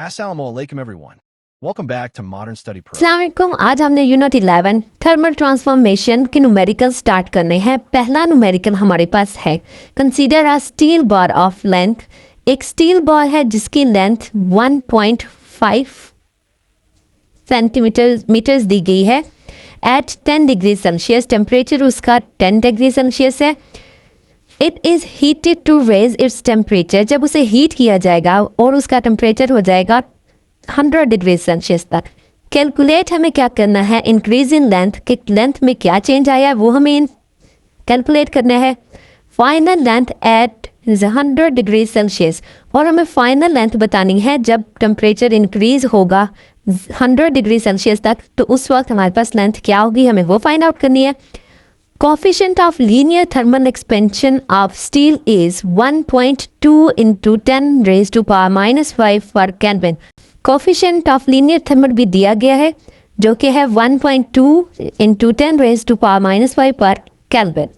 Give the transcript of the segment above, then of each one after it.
Assalamualaikum everyone. Welcome back to Modern Study Pro. अस्सलाम आज हमने यूनिट 11 थर्मल ट्रांसफॉर्मेशन के न्यूमेरिकल स्टार्ट करने हैं। पहला न्यूमेरिकल हमारे पास है consider a steel bar of length. एक स्टील बार है जिसकी लेंथ 1.5 सेंटीमीटर दी गई है। एट 10 डिग्री सेल्सियस टेम्परेचर उसका 10 डिग्री सेल्सियस है। It is heated to raise its temperature. जब उसे हीट किया जाएगा और उसका टेम्परेचर हो जाएगा 100 डिग्री सेल्सियस तक। कैलकुलेट हमें क्या करना है, इंक्रीज इन लेंथ कि लेंथ में क्या चेंज आया है वो हमें कैलकुलेट करना है। Final length at 100 degree Celsius, और हमें फाइनल लेंथ बतानी है जब टेम्परेचर इंक्रीज होगा 100 डिग्री सेल्सियस तक, तो उस वक्त हमारे पास लेंथ क्या होगी हमें वो फाइंड आउट करनी है। Coefficient of linear thermal expansion of steel is 1.2 into 10 raised to power minus 5 per Kelvin. Coefficient of linear thermal भी दिया गया है जो कि है 1.2 into 10 raised to power minus 5 per Kelvin.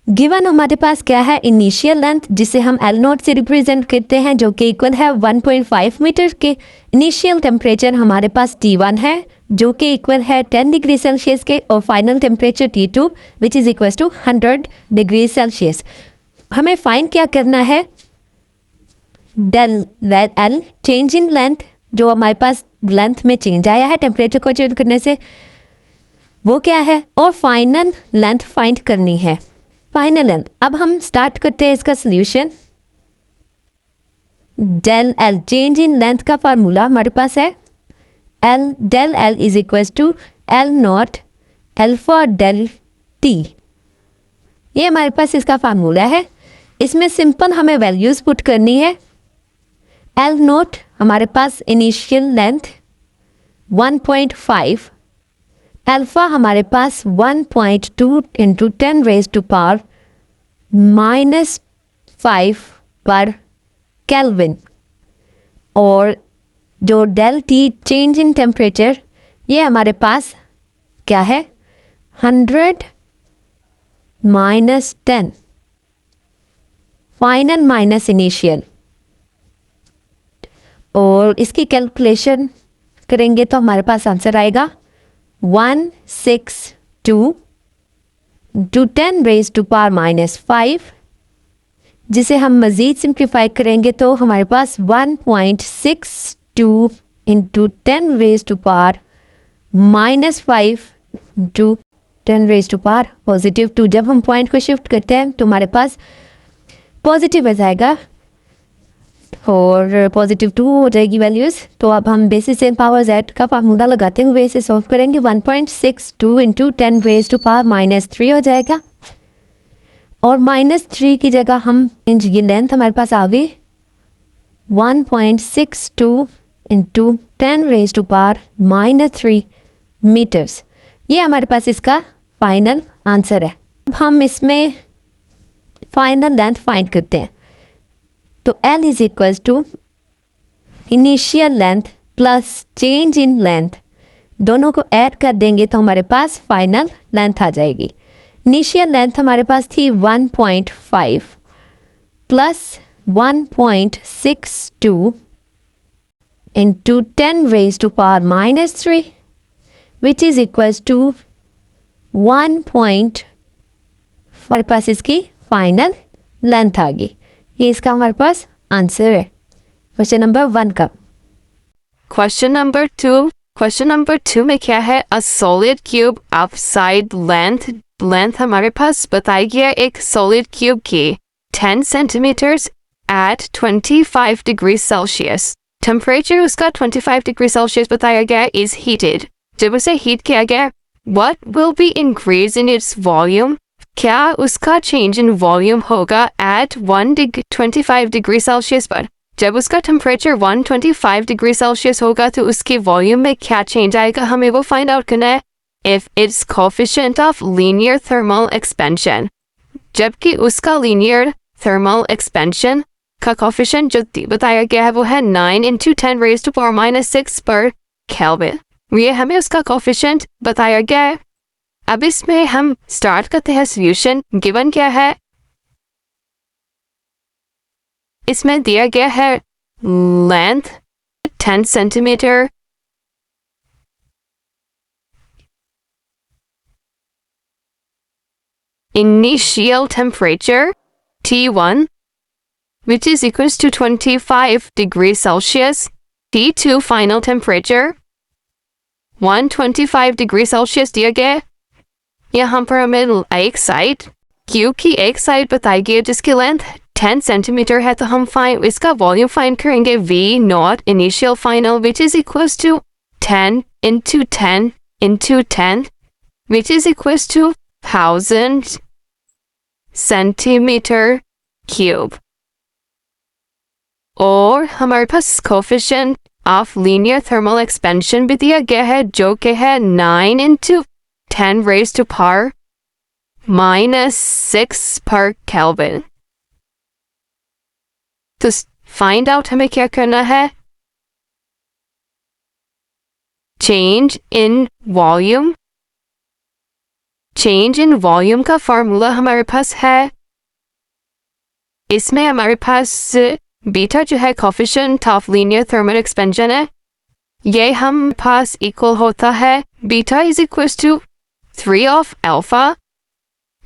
Given हमारे पास क्या है, इनिशियल लेंथ जिसे हम L नोट से रिप्रेजेंट करते हैं जो कि इक्वल है 1.5 मीटर के। इनिशियल टेम्परेचर हमारे पास T1 है जो कि इक्वल है 10 डिग्री सेल्सियस के, और final temperature T2 which is equal to 100 degree Celsius. हमें फाइंड क्या करना है, del L change in length, जो हमारे पास लेंथ में चेंज आया है टेम्परेचर को चेंज करने से, वो क्या है, और फाइनल लेंथ फाइंड करनी है। फाइनल लेंथ, अब हम स्टार्ट करते हैं इसका solution. Del L change in length का फार्मूला हमारे पास है del L is equal to L not alpha del T। ये हमारे पास इसका फार्मूला है। इसमें सिंपल हमें वैल्यूज पुट करनी है। L नोट हमारे पास इनिशियल लेंथ 1.5, अल्फा हमारे पास 1.2 into 10 raise to power minus 5 पर केल्विन, और जो del T change in temperature ये हमारे पास क्या है 100 माइनस 10 फाइनल माइनस इनिशियल, और इसकी कैलकुलेशन करेंगे तो हमारे पास आंसर आएगा 162 to 10 raise to power minus 5, जिसे हम मज़ीद सिंप्लीफाई करेंगे तो हमारे पास 1.62 into 10 raise to power minus 5 to 10 raise to power positive 2। जब हम पॉइंट को शिफ्ट करते हैं तो हमारे पास पॉजिटिव आ जाएगा और पॉजिटिव 2 हो जाएगी वैल्यूज़। तो अब हम बेसिस एंड पावर जेड का फार्मूला लगाते हुए इसे सॉल्व करेंगे। 1.62 into 10 raise to power minus 3 हो जाएगा, और माइनस 3 की जगह हम ये लेंथ हमारे पास आ गई 1.62 into 10 raise to power minus 3 metres. ये हमारे पास इसका फाइनल आंसर है। अब हम इसमें फाइनल लेंथ फाइंड करते हैं। तो L is equal to initial length plus change in length, दोनों को ऐड कर देंगे तो हमारे पास फाइनल लेंथ आ जाएगी। इनिशियल लेंथ हमारे पास थी 1.5 plus 1.62 into 10 raise to power minus 3 which is equal to 1. हमारे पास इसकी फाइनल लेंथ आ गई। ये इसका हमारे पास आंसर है क्वेश्चन नंबर 1 का। Question number 2 में क्या है, a solid cube of side length हमारे पास बताई गया एक solid cube की 10 centimeters at 25 degree Celsius। Temperature उसका 25 degree Celsius बताया गया is heated। जब उसे heat किया गया, what will be increase in its volume? क्या उसका change in volume होगा at 25 degree Celsius पर? जब उसका टेम्परेचर 125 डिग्री सेल्सियस होगा तो उसकी वॉल्यूम में क्या चेंज आएगा हमें वो फाइंड आउट करना है। If its coefficient of linear thermal expansion, जबकि उसका लीनियर थर्मल एक्सपेंशन का कोफिशिएंट जो बताया गया है वो है 9 into 10 raise to power minus 6 पर केल्विन। ये हमें उसका कोफिशिएंट बताया गया है। अब इसमें हम स्टार्ट करते हैं सोल्यूशन। गिवन क्या है, इसमें दिया गया है length 10 centimeter. Initial temperature T1, which is equals to 25 degrees Celsius. T2 final temperature 125 degree Celsius दिया गया है। यहाँ पर हमें एक साइड क्यूब की एक साइड बताई गई है जिसकी लेंथ 10 सेंटीमीटर है, तो हम इसका वॉल्यूम फाइंड करेंगे V not initial final which is equals to 10 into 10 into 10 which is equals to 1000 centimeter cube। और हमारे पास coefficient of linear thermal expansion भी दिया गया है जो कि है 9 into 10 raised to power minus 6 per Kelvin। तो फाइंड आउट हमें क्या करना है, चेंज इन वॉल्यूम का फॉर्मूला हमारे पास है। इसमें हमारे पास बीटा जो है coefficient of linear thermal expansion है, ये हम पास इक्वल होता है beta is equal to 3 of alpha.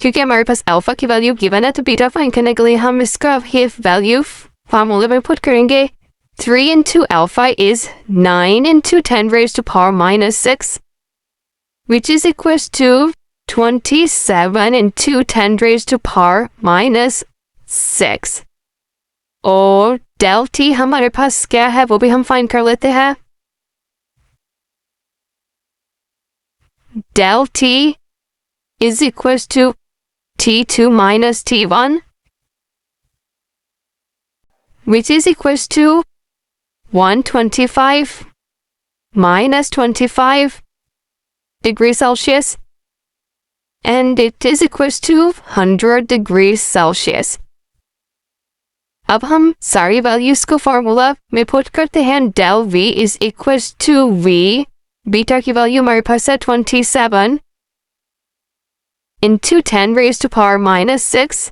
क्योंकि हमारे पास अल्फा की वैल्यू गिवन है तो बीटा फाइंड करने के लिए हम इसका वैल्यू फार्मूला में पुट करेंगे। 3 into alpha is 9 into 10 raised to power minus 6 which is equals to 27 into 10 raised to power minus 6। और del t हमारे पास क्या है वो भी हम फाइंड कर लेते हैं। del t is equals to t2 minus t1 which is equals to 125 minus 25 degrees Celsius and it is equals to 100 degrees Celsius। अब हम सारी वैल्यूज को फॉर्मूला में पुट करते हैं। del v is equals to v, beta की value हमारे पास है 27 into 10 raised to power minus 6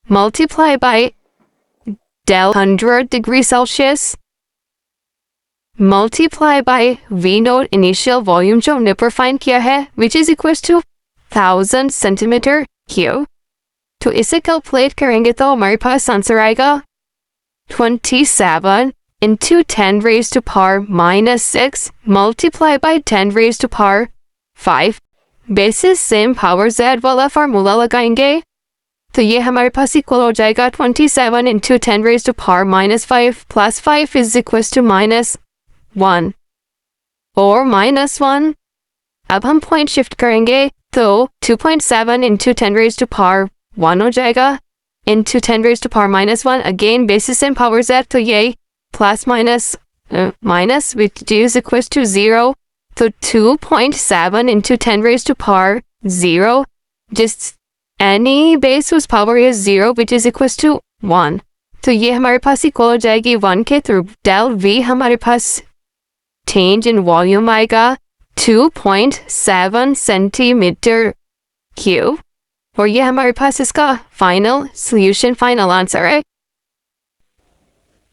multiply by del 100 degrees Celsius multiply by V note initial volume जो हमने पर फाइंड किया है which is equals to 1000 centimeter cube। तो इसे कैलकुलेट करेंगे तो हमारे पास आंसर आएगा 27 into 10 raised to power minus 6 multiply by 10 raised to power 5 basis same power z वाला फार्मूला लगाएंगे तो ये हमारे पास इक्वल हो जाएगा 27 into 10 raised to power minus 5 plus 5 is equals to minus 1 और minus 1। अब हम पॉइंट शिफ्ट करेंगे तो 2.7 into 10 raised to power 1 हो जाएगा into 10 raised to power minus 1 again basis same power z तो ये plus minus which is equals to 0 तो 2.7 into 10 raised to power 0 just any base whose power is 0 which is equals to 1। तो ये हमारे पास equal हो जाएगी 1 के through del v हमारे पास change in volume आएगा 2.7 सेंटीमीटर क्यूब और ये हमारे पास इसका फाइनल सॉल्यूशन फाइनल आंसर है।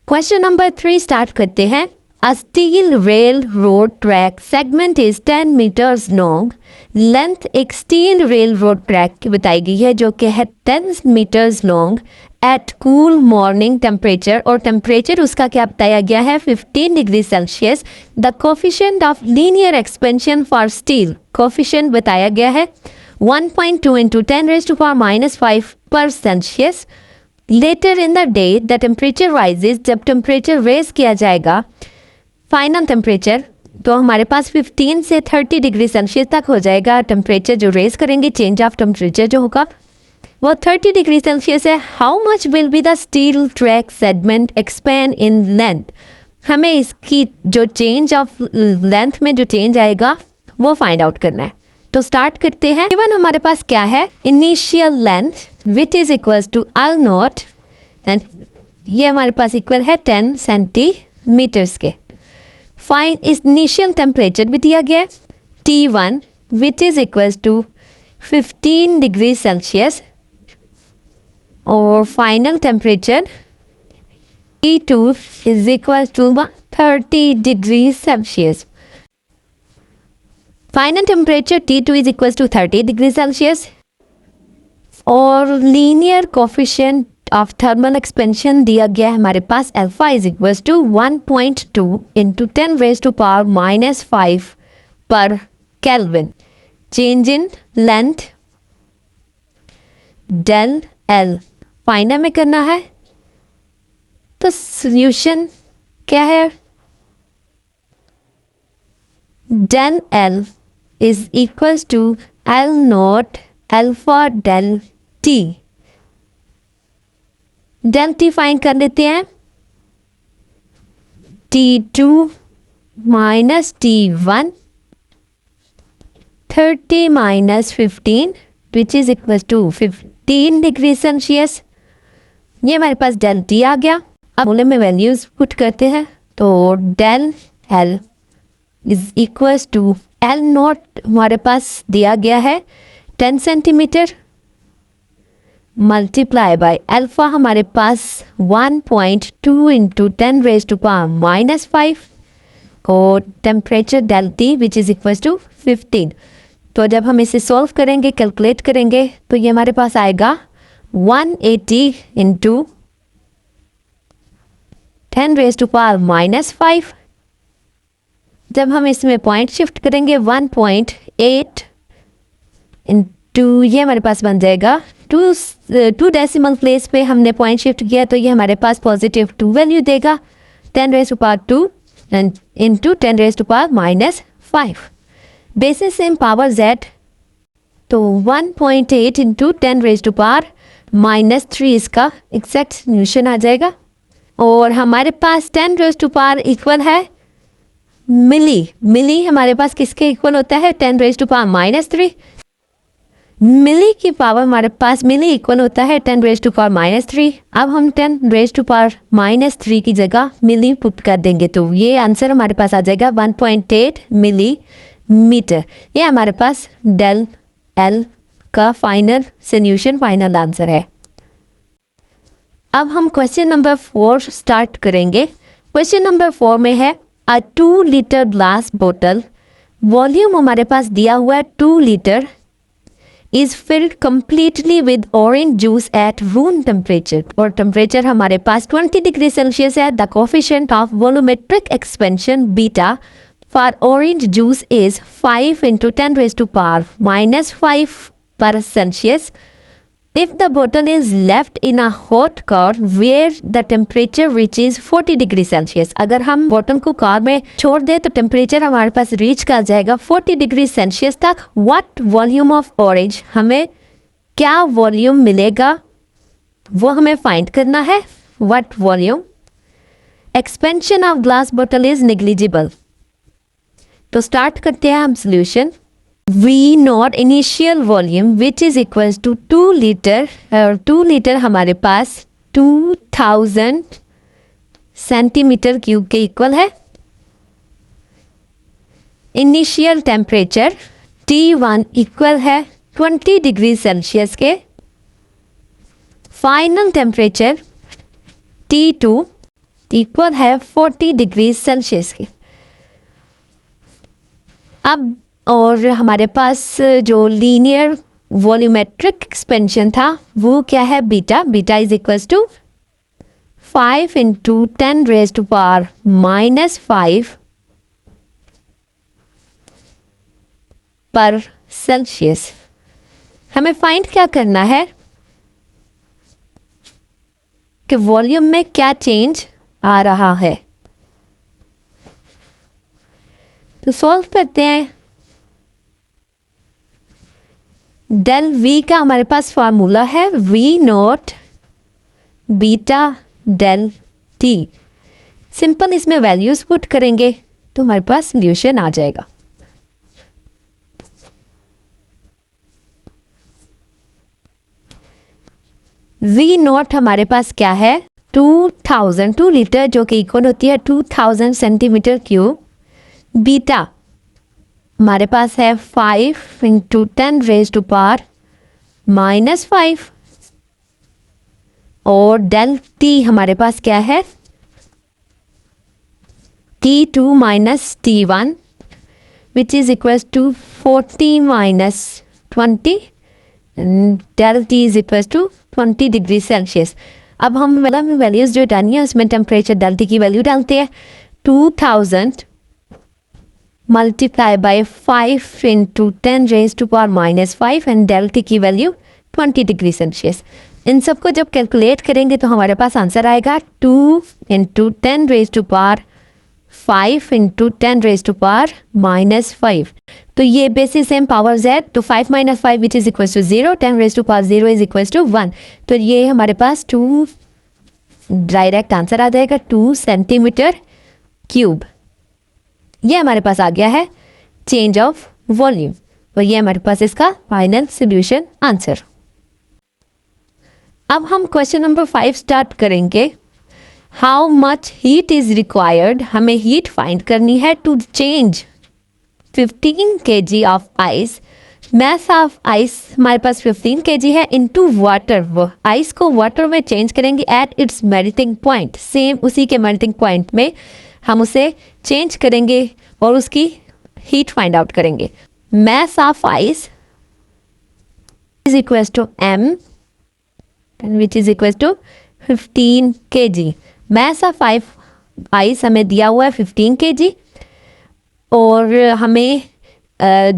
क्वेश्चन नंबर 3 स्टार्ट करते हैं। A steel railroad track segment is 10 meters long। Length एक स्टील रेल रोड ट्रैक की बताई गई है जो कि है 10 meters long at cool morning temperature और टेम्परेचर उसका क्या बताया गया है 15 degree Celsius. The coefficient of linear expansion for steel coefficient बताया गया है 1.2 into 10 raised to power minus 5 per Celsius। Later in the day the temperature rises, जब टेम्परेचर रेज किया जाएगा फाइनल टेम्परेचर तो हमारे पास 15 से 30 डिग्री सेल्सियस तक हो जाएगा। टेम्परेचर जो रेज करेंगे चेंज ऑफ टेम्परेचर जो होगा वो 30 डिग्री सेल्सियस है। How much will be the steel track segment expand in length, हमें इसकी जो चेंज ऑफ लेंथ में जो चेंज आएगा वो फाइंड आउट करना है। तो स्टार्ट करते हैं। इवन हमारे पास क्या है initial length which is equals to L not and ये हमारे पास इक्वल है 10 सेंटीमीटर्स के। फाइंड इनिशियल टेम्परेचर भी दिया गया T1 which is equals to 15 degree Celsius और final temperature T2 is equal to 30 degrees Celsius. Final temperature T2 is equal to 30 degrees Celsius. और linear coefficient of thermal expansion दिया गया है हमारे पास alpha is equal to 1.2 into 10⁻⁻5 per kelvin. Change in length del L final में करना है. तो सॉल्यूशन क्या है? Del L is equal to L naught alpha del T. Del T find कर लेते हैं. T2 minus T1 30 minus 15 which is equal to 15 degree Celsius. ये हमारे पास डेल टी आ गया. अब फॉर्मूले में वैल्यूज पुट करते हैं. तो del L is equal to L not हमारे पास दिया गया है 10 सेंटीमीटर मल्टीप्लाई बाय अल्फा हमारे पास 1.2 इंटू 10⁻⁻5 और temperature del T which is equal to 15. तो जब हम इसे सॉल्व करेंगे कैलकुलेट करेंगे तो ये हमारे पास आएगा 180 इंटू 10⁻⁻5. जब हम इसमें पॉइंट शिफ्ट करेंगे 1.8 इंटू ये हमारे पास बन जाएगा 2 डेसिमल प्लेस पे हमने पॉइंट शिफ्ट किया तो ये हमारे पास पॉजिटिव 2 वैल्यू देगा 10⁻2 इंटू 10⁻⁻5. बेसिस इन पावर z तो 1.8 इंटू 10⁻⁻3 इसका एग्जैक्ट सॉल्यूशन आ जाएगा. और हमारे पास 10⁻⁻ इक्वल है मिली हमारे पास किसके इक्वल होता है 10⁻⁻3. मिली की पावर हमारे पास मिली इक्वल होता है 10⁻⁻3. अब हम 10⁻⁻3 की जगह मिली पुट कर देंगे तो ये आंसर हमारे पास आ जाएगा 1.8 मिलीमीटर. ये हमारे पास डेल एल का फाइनल सॉल्यूशन फाइनल आंसर है. अब हम क्वेश्चन नंबर 4 स्टार्ट करेंगे. क्वेश्चन नंबर 4 में है अ 2 लीटर ग्लास बोतल. वॉल्यूम हमारे पास दिया हुआ है 2 litre is filled completely with orange juice at room temperature. और टेम्परेचर हमारे पास 20 डिग्री सेल्सियस है. The coefficient of volumetric expansion beta for orange juice is 5 into 10⁻⁻5 पर Celsius. If the bottle is left in a hot car where the temperature reaches 40 degree Celsius. अगर हम बोतल को car में छोड़ दें तो टेम्परेचर हमारे पास रीच कर जाएगा 40 डिग्री सेल्सियस तक. What volume of orange हमें क्या वॉल्यूम मिलेगा वो हमें फाइंड करना है. What volume? Expansion of glass bottle is negligible. तो स्टार्ट करते हैं हम solution. V not initial volume which is equal to 2 litre और 2 लीटर हमारे पास 2000 सेंटीमीटर क्यूब के इक्वल है. इनिशियल टेम्परेचर T1 इक्वल है 20 डिग्री सेल्सियस के. फाइनल टेम्परेचर T2 इक्वल है 40 डिग्री सेल्सियस के. अब और हमारे पास जो लीनियर वॉल्यूमेट्रिक एक्सपेंशन था वो क्या है beta is equal to 5 into 10⁻⁻5 पर सेल्सियस. हमें फाइंड क्या करना है कि वॉल्यूम में क्या चेंज आ रहा है. तो सॉल्व करते हैं. डेल वी का हमारे पास फार्मूला है V not beta del T. Simple इसमें वैल्यूज पुट करेंगे तो हमारे पास सॉल्यूशन आ जाएगा. वी नॉट हमारे पास क्या है 2 लीटर जो कि इक्वल होती है 2000 सेंटीमीटर क्यूब. बीटा हमारे पास है 5 इंटू 10⁻⁻5 और डेल टी हमारे पास क्या है T2 minus T1 which is equals to 40 minus 20 and del T is equals to 20 degree Celsius. अब हम वैल्यूज़ जो डालनी है उसमें टेम्परेचर del T की वैल्यू डालते हैं। 2000 multiply by 5 into 10 raise to power minus 5 and del T की वैल्यू 20 डिग्री सेल्सियस। इन सबको जब कैलकुलेट करेंगे तो हमारे पास आंसर आएगा 2 into 10 raise to power 5 into 10 raise to power minus 5। तो ये बेसिस सेम पावर z, तो 5 minus 5 which is equal to 0, 10 raise to power 0 is equal to 1। तो ये हमारे पास 2 डायरेक्ट आंसर आ जाएगा 2 सेंटीमीटर क्यूब। ये हमारे पास आ गया है चेंज ऑफ वॉल्यूम और ये हमारे पास इसका फाइनल सोल्यूशन आंसर। अब हम क्वेश्चन नंबर 5 स्टार्ट करेंगे। How much heat is required, हमें हीट फाइंड करनी है to change 15 kg of ice. Mass of ice हमारे पास 15 kg है इनटू वाटर। वो आइस को वाटर में चेंज करेंगे at its melting point, same उसी के मेल्टिंग पॉइंट में हम उसे चेंज करेंगे और उसकी हीट फाइंड आउट करेंगे। Mass of ice is equal to m which is equal to 15 kg। Mass of ice हमें दिया हुआ है 15 kg और हमें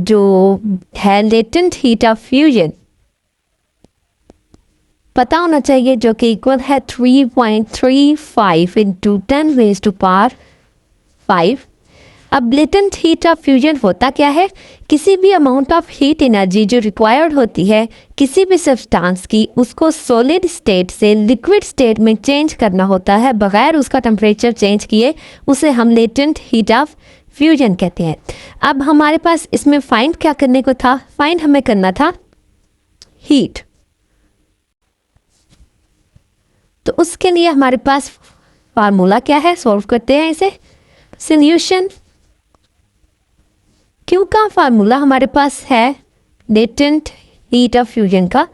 जो है लेटेंट हीट ऑफ फ्यूजन पता होना चाहिए जो कि इक्वल है 3.35 इंटू 10 रेज टू पावर 5। अब लेटेंट हीट ऑफ फ्यूजन होता क्या है, किसी भी अमाउंट ऑफ हीट एनर्जी जो रिक्वायर्ड होती है किसी भी सब्सटेंस की, उसको सॉलिड स्टेट से लिक्विड स्टेट में चेंज करना होता है बगैर उसका टेम्परेचर चेंज किए, उसे हम लेटेंट हीट ऑफ फ्यूजन कहते हैं। अब हमारे पास इसमें फाइंड क्या करने को था, फाइंड हमें करना था हीट। तो उसके लिए हमारे पास फार्मूला क्या है, सॉल्व करते हैं इसे। सॉल्यूशन Q का फार्मूला हमारे पास है लेटेंट हीट ऑफ फ्यूजन का,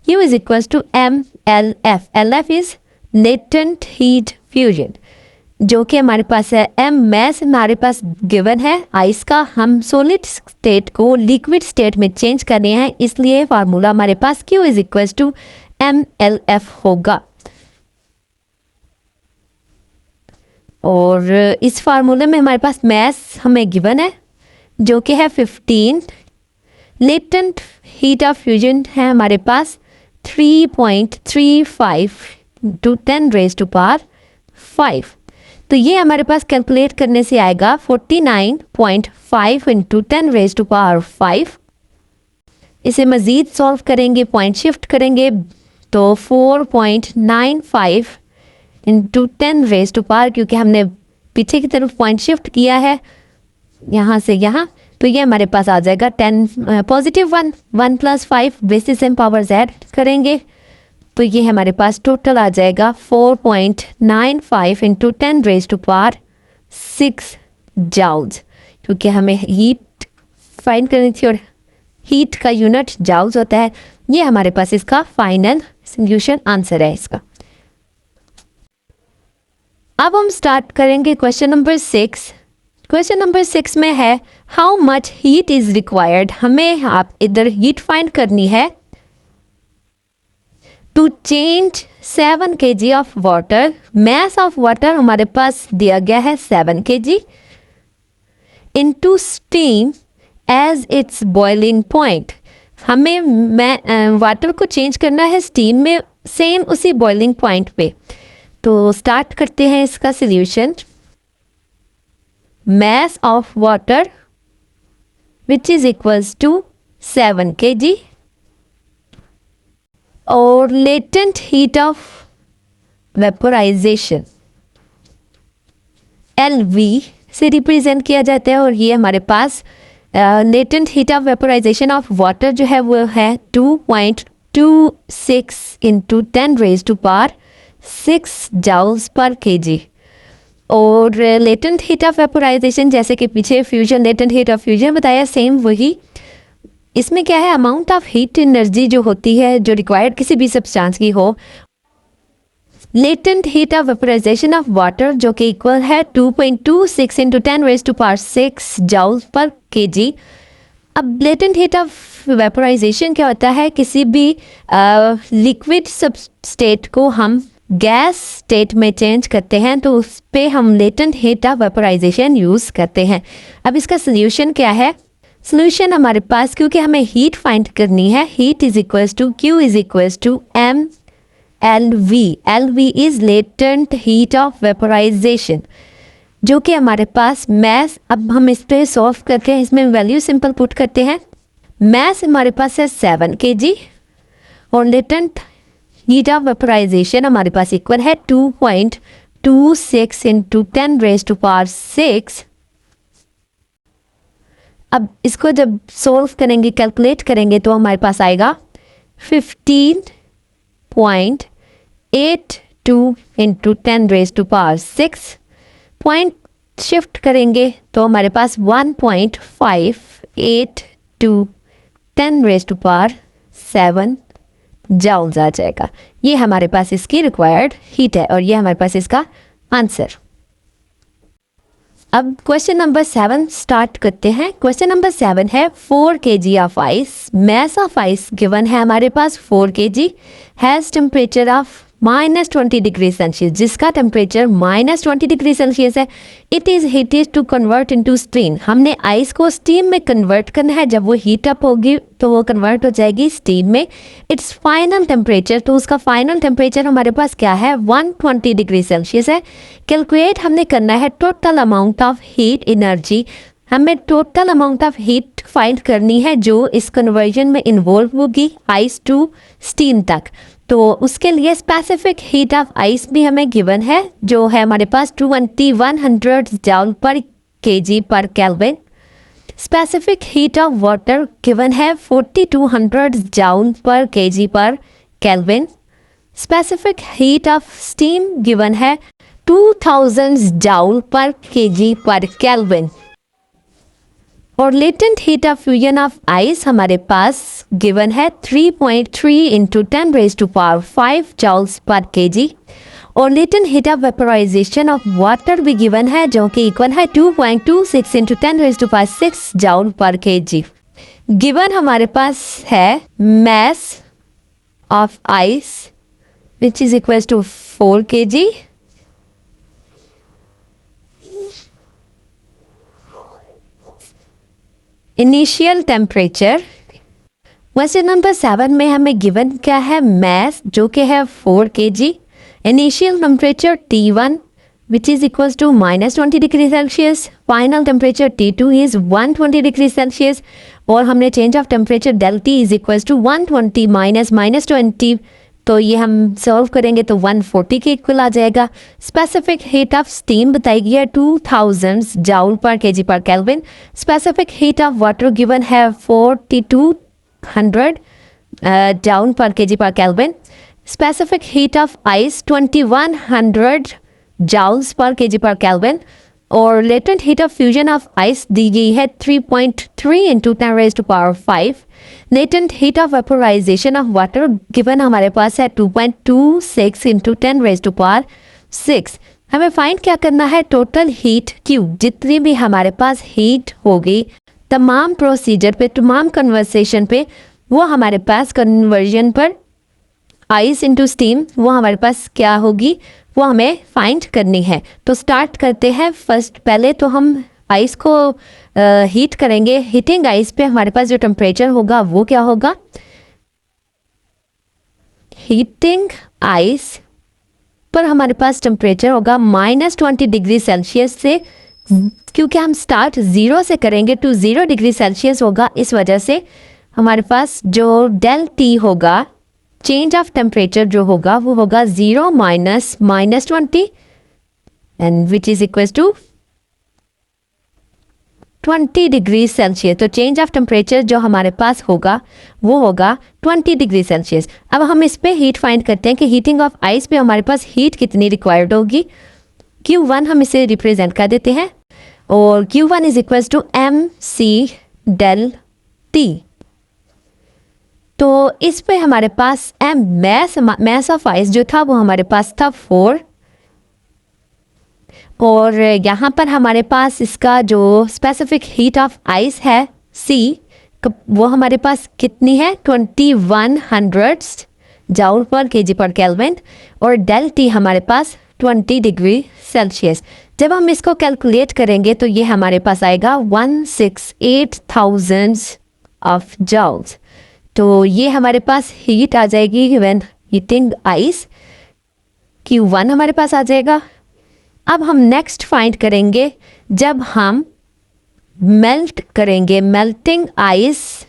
Q is equal to MLF। LF is latent heat fusion जो कि हमारे पास है। M मैस हमारे पास गिवन है आइस का, हम सॉलिड स्टेट को लिक्विड स्टेट में चेंज कर रहे हैं, इसलिए फार्मूला हमारे पास Q is equal to MLF होगा। और इस फार्मूले में हमारे पास मैस हमें गिवन है जो कि है 15। लेटेंट हीट ऑफ फ्यूजन है हमारे पास 3.35 टू 10 रेज टू पावर 5। तो ये हमारे पास कैलकुलेट करने से आएगा 49.5 इंटू 10 रेज टू पावर 5। इसे मज़ीद सॉल्व करेंगे, पॉइंट शिफ्ट करेंगे तो 4.95 इंटू 10 रेज टू पावर, क्योंकि हमने पीछे की तरफ पॉइंट शिफ्ट किया है यहाँ से यहाँ, तो ये हमारे पास आ जाएगा 10 positive 1 plus 5 basis same power z करेंगे तो ये हमारे पास टोटल आ जाएगा 4.95 into 10 raise to power 6 joules, क्योंकि हमें हीट फाइंड करनी थी और हीट का यूनिट जाउल्स होता है। ये हमारे पास इसका फाइनल सॉल्यूशन आंसर है इसका। अब हम स्टार्ट करेंगे क्वेश्चन नंबर 6। क्वेश्चन नंबर 6 में है how much heat is required, हमें आप इधर हीट फाइंड करनी है to change 7 kg of water. Mass of water हमारे पास दिया गया है 7 kg into steam as its boiling point. हमें वाटर को चेंज करना है स्टीम में, सेम उसी बॉइलिंग पॉइंट पे। तो स्टार्ट करते हैं इसका solution. mass of water which is equals to 7 kg और latent heat of vaporization LV से रिप्रेजेंट किया जाता है और ये हमारे पास latent heat of vaporization of water जो है वो है 2.26 into 10 raised to power 6 joules per kg। और लेटेंट हीट ऑफ वेपोराइजेशन जैसे कि पीछे fusion latent heat of fusion बताया, सेम वही। इसमें क्या है, अमाउंट ऑफ हीट एनर्जी जो होती है जो रिक्वायर्ड किसी भी सब्सटेंस की हो latent heat of vaporisation of water जो कि इक्वल है 2.26 इंटू 10⁻⁶ जूल पर केजी। अब लेटेंट हीट ऑफ वेपराइजेशन क्या होता है, किसी भी लिक्विड सबस्टेट को हम गैस स्टेट में चेंज करते हैं तो उस पे हम latent heat of vaporisation use करते हैं। अब इसका सोल्यूशन क्या है, सोल्यूशन हमारे पास, क्योंकि हमें हीट फाइंड करनी है, heat is equals to Q is equals to M LV। LV is latent heat of vaporization जो कि हमारे पास मैस, अब हम इस पे सॉल्व करते हैं, इसमें वैल्यू सिंपल पुट करते हैं। मैस हमारे पास है 7 kg और लेटेंट हीट ऑफ वेपराइजेशन हमारे पास इक्वल है 2.26 इंटू 10⁻⁶। अब इसको जब सॉल्व करेंगे, कैलकुलेट करेंगे तो हमारे पास आएगा 15.82 इंटू 10⁻⁶। पॉइंट शिफ्ट करेंगे तो हमारे पास 1.582 10⁻⁷ जूल्स आ जाएगा। ये हमारे पास इसकी रिक्वायर्ड हीट है और ये हमारे पास इसका आंसर। अब क्वेश्चन नंबर 7 स्टार्ट करते हैं। क्वेश्चन नंबर 7 है 4 kg of ice, mass of ice given है हमारे पास 4 kg, has temperature of -20 degree Celsius, जिसका टेम्परेचर -20 डिग्री सेल्सियस है। It is heated to convert into steam. हमने आइस को स्टीम में कन्वर्ट करना है, जब वो हीट अप होगी तो वो कन्वर्ट हो जाएगी स्टीम में। इट्स फाइनल टेम्परेचर, तो उसका फाइनल टेम्परेचर हमारे पास क्या है, 120 डिग्री सेल्सियस है। कैलकुलेट हमने करना है total amount of heat energy, हमें total amount of heat find करनी है जो इस कन्वर्जन में इन्वॉल्व होगी आइस टू स्टीम तक। तो उसके लिए स्पेसिफिक हीट ऑफ आइस भी हमें गिवन है जो है हमारे पास 2100 जूल पर KG per kelvin. Specific heat of water given है 4200 जूल पर KG per kelvin. Specific heat of steam given है 2000 जूल पर केजी पर केल्विन। और latent heat of fusion of ice हमारे पास गिवन है 3.3 इंटू 10⁵ जूल्स पर केजी। और latent heat of vaporisation of water भी गिवन है जो कि इक्वल है 2.26 इंटू 10⁶ जूल पर केजी। गिवन हमारे पास है mass of ice which is equal to 4 kg, initial temperature. Question number 7 में हमें गिवन क्या है, मैस जो कि है 4 kg, initial temperature T1 which is equals to -20 degree Celsius, final temperature T2 is 120 degree Celsius. और हमने change of temperature del T is equals to 120 -20, तो ये हम सॉल्व करेंगे तो 140 के इक्वल आ जाएगा। स्पेसिफिक हीट ऑफ स्टीम बताई गई है 2000 जूल पर KG per kelvin. Specific heat of water given है 4200 जूल पर KG per kelvin. Specific heat of ice 2100 joules per KG per kelvin. और latent heat of fusion of ice दी गई है 3.3 into 10⁵। Latent heat of vaporisation of water given हमारे पास है 2.26 into 10⁶। हमें फाइंड क्या करना है, टोटल हीट Q, जितनी भी हमारे पास हीट होगी तमाम प्रोसीजर पे, तमाम कन्वर्सेशन पे, वो हमारे पास कन्वर्जन पर आइस इंटू स्टीम, वो हमारे पास क्या होगी वो हमें फाइंड करनी है। तो स्टार्ट करते हैं। फर्स्ट पहले तो हम आइस को हीट करेंगे। हीटिंग आइस पे हमारे पास जो टेम्परेचर होगा वो क्या होगा, हीटिंग आइस पर हमारे पास टेम्परेचर होगा -20 डिग्री सेल्सियस से, क्योंकि हम स्टार्ट 0 से करेंगे तो 0 डिग्री सेल्सियस होगा। इस वजह से हमारे पास जो डेल T होगा, चेंज ऑफ टेम्परेचर जो होगा वो होगा 0 -20 and which is equal to 20 degree Celsius. तो चेंज ऑफ टेम्परेचर जो हमारे पास होगा वो होगा 20 डिग्री सेल्सियस। अब हम इस पे हीट फाइंड करते हैं कि हीटिंग ऑफ आइस पे हमारे पास हीट कितनी रिक्वायर्ड होगी। Q1 हम इसे रिप्रेजेंट कर देते हैं और Q1 is equal to MC del T। तो इस पे हमारे पास मैस ऑफ आइस जो था वो हमारे पास था 4, और यहाँ पर हमारे पास इसका जो स्पेसिफिक हीट ऑफ आइस है C, वो हमारे पास कितनी है 2100 joule per KG per kelvin, और डेल टी हमारे पास 20 डिग्री सेल्सियस। जब हम इसको कैलकुलेट करेंगे तो ये हमारे पास आएगा 168,000 ऑफ जाउल्स। तो ये हमारे पास हीट आ जाएगी व्हेन हीटिंग आइस, Q1 हमारे पास आ जाएगा। अब हम नेक्स्ट फाइंड करेंगे जब हम मेल्ट करेंगे, melting ice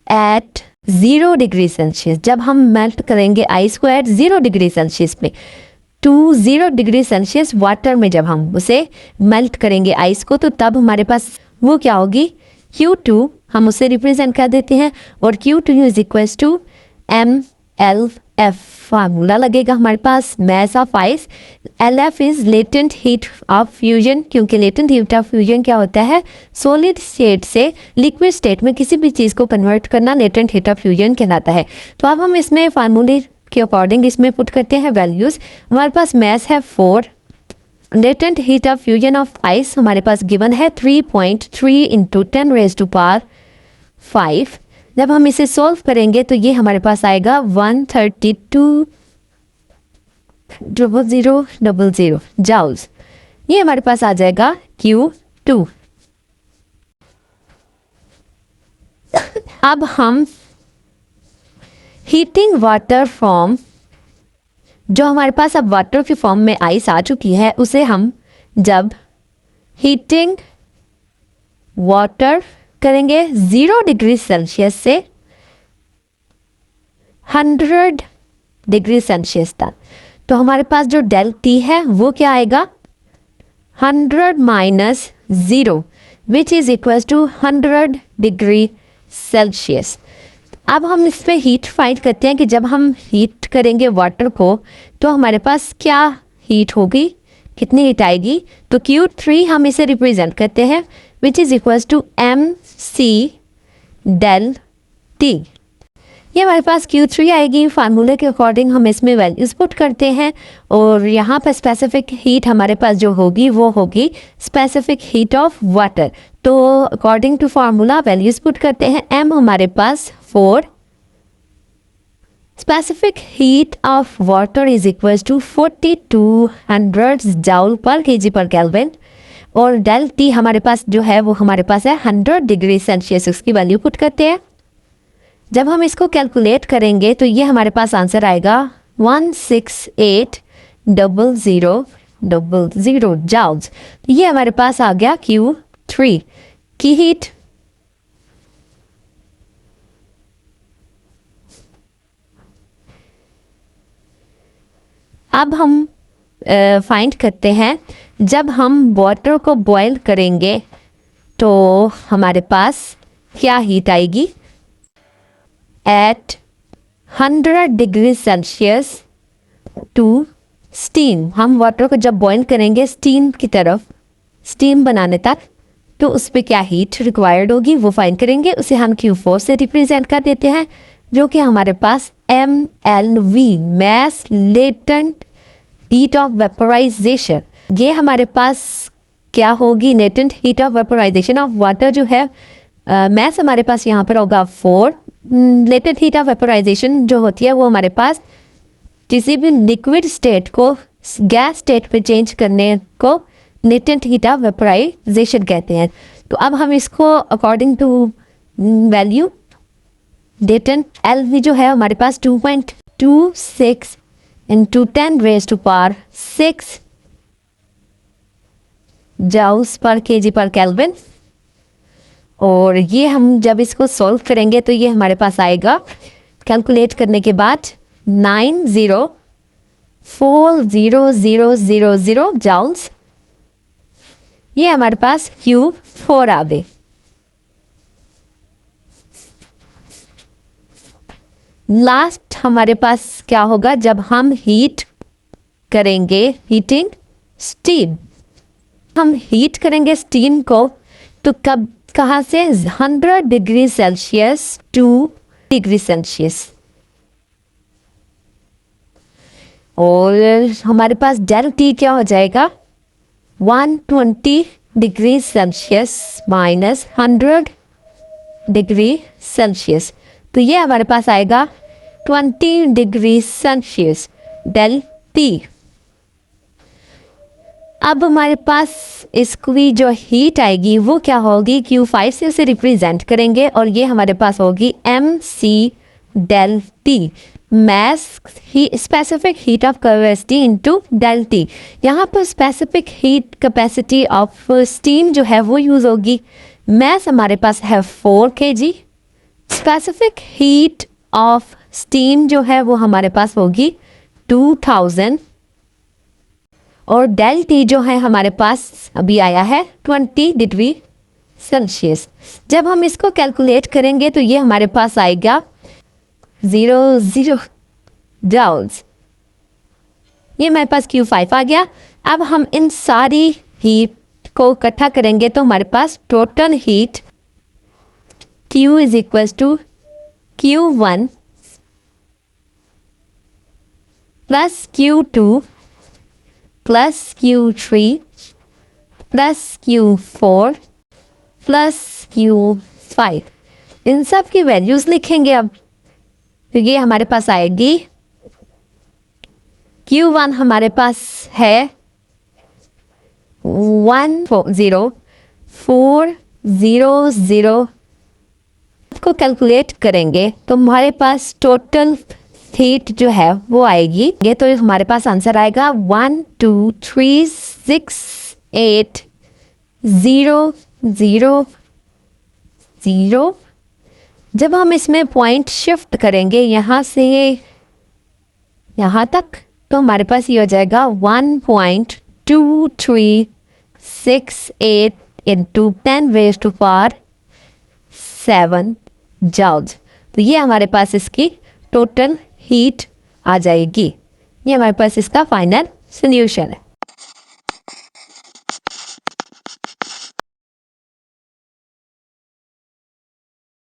eight 0 degree Celsius. जब हम मेल्ट करेंगे आइस को एट 0 डिग्री सेल्सियस में, टू 0 डिग्री सेल्सियस वाटर में जब हम उसे मेल्ट करेंगे आइस को, तो तब हमारे पास वो क्या होगी Q2, हम उसे रिप्रेजेंट कर देते हैं, और Q2 is equal to MLF formula लगेगा हमारे पास mass of ice. LF is latent heat of fusion, क्योंकि लेटेंट हीट ऑफ फ्यूजन क्या होता है, सॉलिड स्टेट से लिक्विड स्टेट में किसी भी चीज़ को कन्वर्ट करना लेटेंट हीट ऑफ फ्यूजन कहलाता है। तो अब हम इसमें फार्मूले के अकॉर्डिंग इसमें पुट करते हैं वैल्यूज़। हमारे पास मैस है 4, latent heat of fusion of ice हमारे पास गिवन है 3.3 इंटू 10⁵5। जब हम इसे सॉल्व करेंगे तो ये हमारे पास आएगा 132,000 जाउल्स। ये हमारे पास आ जाएगा Q2। अब हम हीटिंग वाटर फॉर्म, जो हमारे पास अब वाटर की फॉर्म में आइस आ चुकी है, उसे हम जब हीटिंग वाटर करेंगे 0 डिग्री सेल्सियस से 100 डिग्री सेल्सियस तक, तो हमारे पास जो डेल टी है वो क्या आएगा 100 minus 0 which is equal to 100 degree Celsius. अब हम इस पर हीट फाइंड करते हैं कि जब हम हीट करेंगे वाटर को तो हमारे पास क्या हीट होगी, कितनी हीट आएगी। तो Q3 हम इसे रिप्रेजेंट करते हैं which is equal to MC del T. ये हमारे पास Q3 आएगी। फार्मूले के अकॉर्डिंग हम इसमें वैल्यूज पुट करते हैं, और यहाँ पर स्पेसिफिक हीट हमारे पास जो होगी वो होगी स्पेसिफिक हीट ऑफ वाटर। तो according to formula values put करते हैं। M हमारे पास 4, specific heat of water is equal to 4200 joule per KG per kelvin, और डेल टी हमारे पास जो है वो हमारे पास है 100 डिग्री सेल्सियस। उसकी वैल्यू पुट करते हैं। जब हम इसको कैलकुलेट करेंगे तो ये हमारे पास आंसर आएगा 168,000 जाउल्स। ये हमारे पास आ गया Q3 की हीट। अब हम फाइंड करते हैं जब हम वाटर को बॉयल करेंगे तो हमारे पास क्या हीट आएगी at 100 degree Celsius to steam. हम वाटर को जब बॉयल करेंगे स्टीम की तरफ, स्टीम बनाने तक, तो उस पर क्या हीट रिक्वायर्ड होगी वो फाइंड करेंगे। उसे हम Q4 से रिप्रेजेंट कर देते हैं, जो कि हमारे पास MLV mass latent heat of vaporization. ये हमारे पास क्या होगी latent heat of vaporisation of water जो है मैस हमारे पास यहाँ पर होगा 4। लेटेंट हीट ऑफ वेपोराइजेशन जो होती है वो हमारे पास किसी भी लिक्विड स्टेट को गैस स्टेट पे चेंज करने को लेटेंट हीट ऑफ वेपोराइजेशन कहते हैं। तो अब हम इसको according to value latent LV जो है हमारे पास 2.26 into 10⁻6 joules per KG per kelvin, और ये हम जब इसको सॉल्व करेंगे तो ये हमारे पास आएगा कैलकुलेट करने के बाद 904000 जाउल्स। ये हमारे पास Q4 आ गए। लास्ट हमारे पास क्या होगा जब हम हीट करेंगे हीटिंग स्टीम। हम हीट करेंगे स्टीम को, तो कब कहाँ से 100 degree Celsius two degree Celsius, और हमारे पास डेल टी क्या हो जाएगा 120 degree Celsius minus 100 degree Celsius, तो ये हमारे पास आएगा 20 डिग्री सेल्सियस डेल टी। अब हमारे पास इसकी जो हीट आएगी वो क्या होगी, Q5 से उसे रिप्रेजेंट करेंगे और ये हमारे पास होगी MC डेल टी, मैस ही specific heat of capacity into del T. यहाँ पर specific heat capacity of steam जो है वो यूज़ होगी। मैस हमारे पास है 4 kg, specific heat of steam जो है वो हमारे पास होगी 2000, और डेल टी जो है हमारे पास अभी आया है 20 डिग्री सेल्सियस। जब हम इसको कैलकुलेट करेंगे तो ये हमारे पास आएगा 0 जूल्स। ये हमारे पास Q5 आ गया। अब हम इन सारी हीट को इकट्ठा करेंगे तो हमारे पास total heat Q is equal to Q1 plus Q2 plus Q3 plus Q4 plus Q5, इन सब की वैल्यूज़ लिखेंगे। अब तो ये हमारे पास आएगी Q1 हमारे पास है 10400 को कैलकुलेट करेंगे तो हमारे पास टोटल हीट जो है वो आएगी, ये तो हमारे पास आंसर आएगा 1236800। जब हम इसमें पॉइंट शिफ्ट करेंगे यहाँ से यहाँ तक, तो हमारे पास ये हो जाएगा 1.2368 इंटू 10⁻⁷ जूल्स। तो ये हमारे पास इसकी टोटल हीट आ जाएगी। ये हमारे पास इसका फाइनल सॉल्यूशन है।